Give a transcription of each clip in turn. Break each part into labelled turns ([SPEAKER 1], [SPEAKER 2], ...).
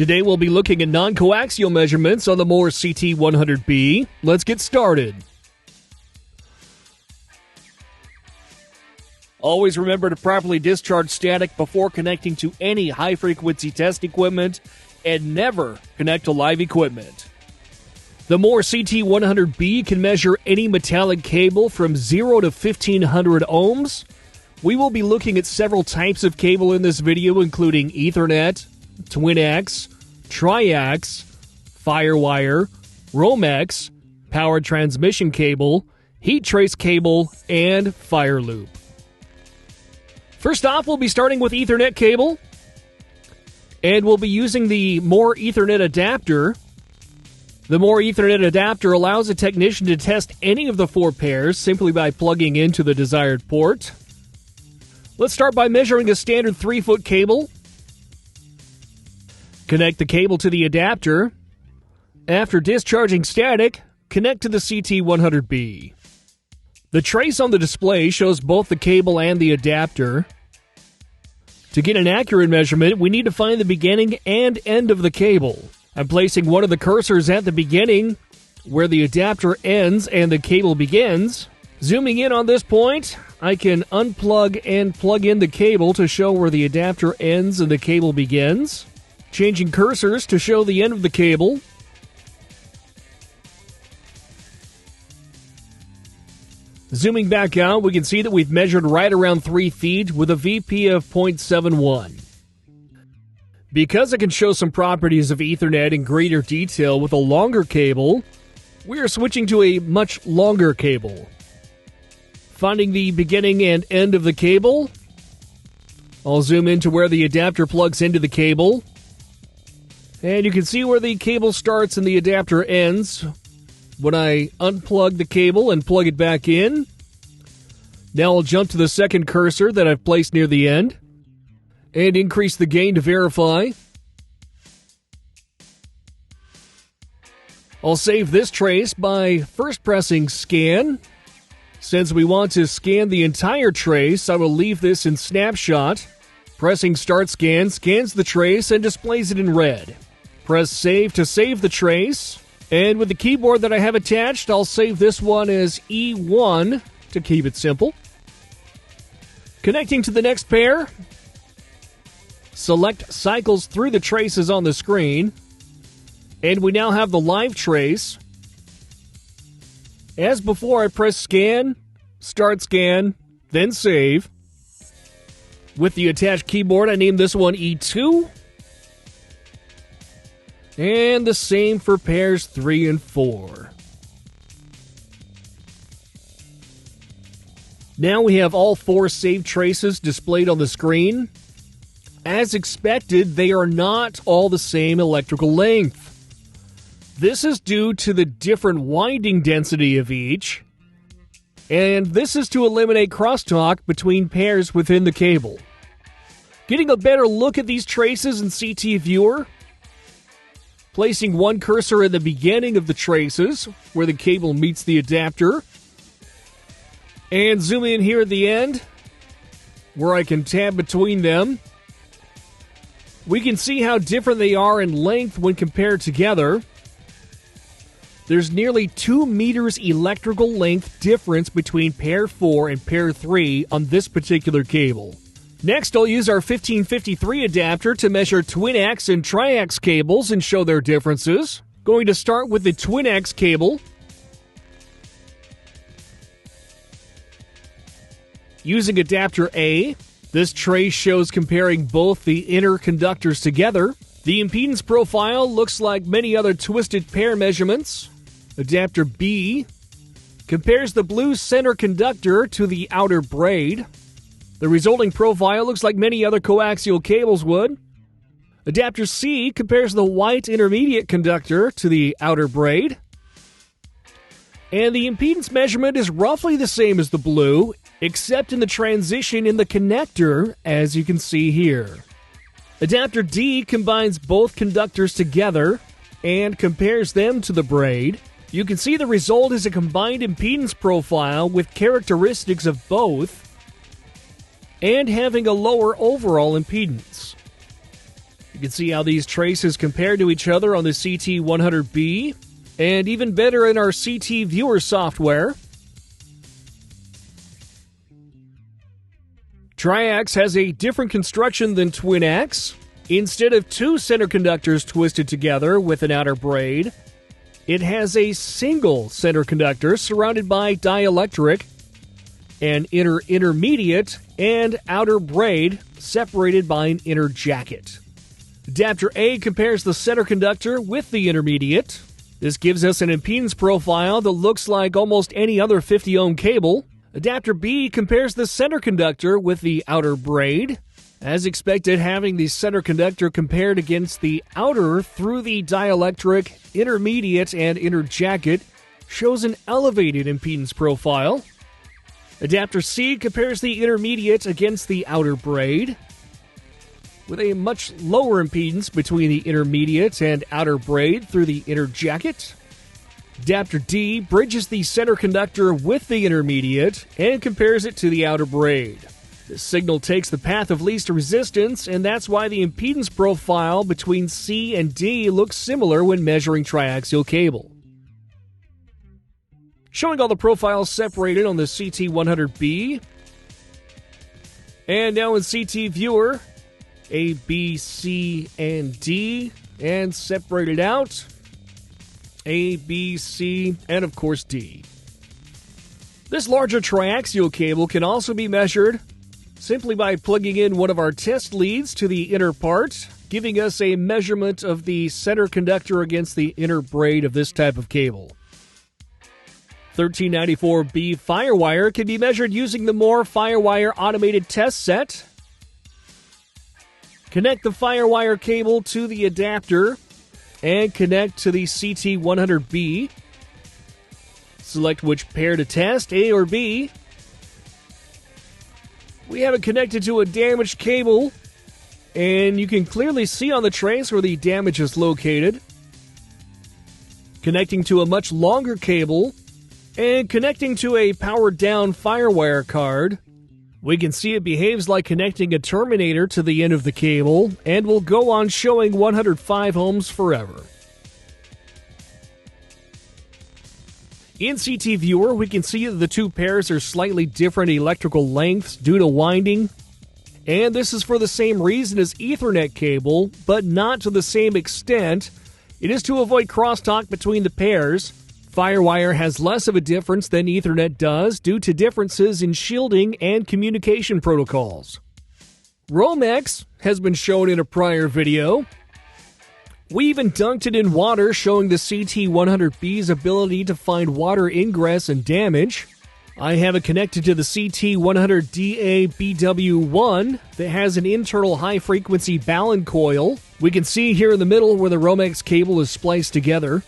[SPEAKER 1] Today we'll be looking at non-coaxial measurements on the Moore CT100B. Let's get started. Always remember to properly discharge static before connecting to any high-frequency test equipment, and never connect to live equipment. The Moore CT100B can measure any metallic cable from 0 to 1500 ohms. We will be looking at several types of cable in this video, including Ethernet, Twin-X, Tri-X, Firewire, Romex, power transmission cable, heat trace cable, and fire loop. First off, we'll be starting with Ethernet cable, and we'll be using the Moore Ethernet adapter. The Moore Ethernet adapter allows a technician to test any of the 4 pairs simply by plugging into the desired port. Let's start by measuring a standard 3-foot cable. Connect the cable to the adapter. After discharging static, connect to the CT100B. The trace on the display shows both the cable and the adapter. To get an accurate measurement, we need to find the beginning and end of the cable. I'm placing one of the cursors at the beginning, where the adapter ends and the cable begins. Zooming in on this point, I can unplug and plug in the cable to show where the adapter ends and the cable begins. Changing cursors to show the end of the cable. Zooming back out, we can see that we've measured right around 3 feet with a VP of 0.71. Because I can show some properties of Ethernet in greater detail with a longer cable, we are switching to a much longer cable. Finding the beginning and end of the cable, I'll zoom into where the adapter plugs into the cable. And you can see where the cable starts and the adapter ends when I unplug the cable and plug it back in. Now I'll jump to the second cursor that I've placed near the end and increase the gain to verify. I'll save this trace by first pressing scan. Since we want to scan the entire trace, I will leave this in snapshot. Pressing start scan scans the trace and displays it in red. Press save to save the trace. And with the keyboard that I have attached, I'll save this one as E1 to keep it simple. Connecting to the next pair. Select cycles through the traces on the screen. And we now have the live trace. As before, I press scan, start scan, then save. With the attached keyboard, I named this one E2. And the same for pairs 3 and 4. Now we have all 4 saved traces displayed on the screen. As expected, they are not all the same electrical length. This is due to the different winding density of each, and this is to eliminate crosstalk between pairs within the cable. Getting a better look at these traces in CT Viewer, placing one cursor at the beginning of the traces, where the cable meets the adapter, and zoom in here at the end, where I can tab between them. We can see how different they are in length when compared together. There's nearly 2 meters electrical length difference between pair 4 and pair 3 on this particular cable. Next, I'll use our 1553 adapter to measure Twin-X and Tri-X cables and show their differences. Going to start with the Twin-X cable. Using adapter A, this trace shows comparing both the inner conductors together. The impedance profile looks like many other twisted pair measurements. Adapter B compares the blue center conductor to the outer braid. The resulting profile looks like many other coaxial cables would. Adapter C compares the white intermediate conductor to the outer braid. And the impedance measurement is roughly the same as the blue, except in the transition in the connector, as you can see here. Adapter D combines both conductors together and compares them to the braid. You can see the result is a combined impedance profile with characteristics of both and having a lower overall impedance. You can see how these traces compare to each other on the CT100B, and even better in our CT Viewer software. Triax has a different construction than Twinax. Instead of two center conductors twisted together with an outer braid, it has a single center conductor surrounded by dielectric, an intermediate, and outer braid separated by an inner jacket. Adapter A compares the center conductor with the intermediate. This gives us an impedance profile that looks like almost any other 50-ohm cable. Adapter B compares the center conductor with the outer braid. As expected, having the center conductor compared against the outer through the dielectric, intermediate, and inner jacket shows an elevated impedance profile. Adapter C compares the intermediate against the outer braid, with a much lower impedance between the intermediate and outer braid through the inner jacket. Adapter D bridges the center conductor with the intermediate and compares it to the outer braid. This signal takes the path of least resistance, and that's why the impedance profile between C and D looks similar when measuring triaxial cable. Showing all the profiles separated on the CT100B. And now in CT Viewer, A, B, C, and D, and separated out, A, B, C, and of course D. This larger triaxial cable can also be measured simply by plugging in one of our test leads to the inner part, giving us a measurement of the center conductor against the inner braid of this type of cable. 1394B Firewire can be measured using the Moore Firewire automated test set. Connect the Firewire cable to the adapter and connect to the CT100B. Select which pair to test, A or B. We have it connected to a damaged cable, and you can clearly see on the trace where the damage is located. Connecting to a much longer cable, and connecting to a powered-down Firewire card, we can see it behaves like connecting a terminator to the end of the cable, and will go on showing 105 ohms forever. In CT Viewer, we can see that the two pairs are slightly different electrical lengths due to winding, and this is for the same reason as Ethernet cable, but not to the same extent. It is to avoid crosstalk between the pairs. Firewire has less of a difference than Ethernet does due to differences in shielding and communication protocols. Romex has been shown in a prior video. We even dunked it in water, showing the CT100B's ability to find water ingress and damage. I have it connected to the CT100DA BW1 that has an internal high-frequency Ballon coil. We can see here in the middle where the Romex cable is spliced together.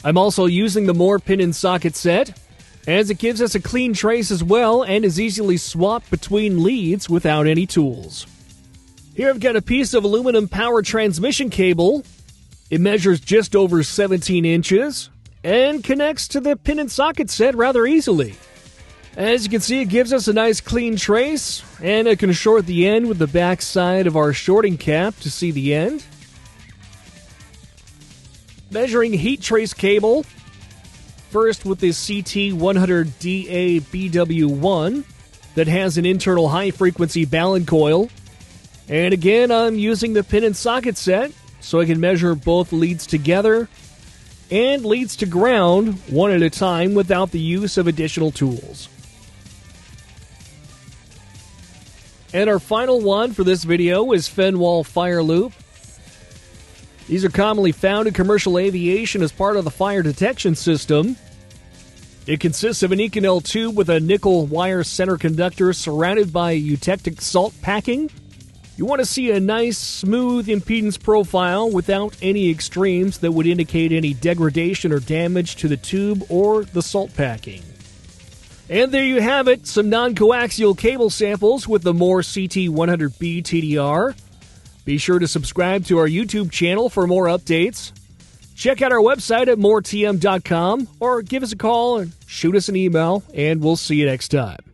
[SPEAKER 1] I'm also using the Moore pin-and-socket set, as it gives us a clean trace as well and is easily swapped between leads without any tools. Here I've got a piece of aluminum power transmission cable. It measures just over 17 inches and connects to the pin and socket set rather easily. As you can see, it gives us a nice clean trace, and I can short the end with the back side of our shorting cap to see the end. Measuring heat trace cable, first with this CT100DA BW1 that has an internal high-frequency Ballon coil. And again, I'm using the pin and socket set, so I can measure both leads together and leads to ground one at a time without the use of additional tools. And our final one for this video is Fenwal Fire Loop. These are commonly found in commercial aviation as part of the fire detection system. It consists of an Econel tube with a nickel wire center conductor surrounded by eutectic salt packing. You want to see a nice, smooth impedance profile without any extremes that would indicate any degradation or damage to the tube or the salt packing. And there you have it, some non-coaxial cable samples with the Moore CT100B TDR. Be sure to subscribe to our YouTube channel for more updates. Check out our website at mooretm.com or give us a call and shoot us an email, and we'll see you next time.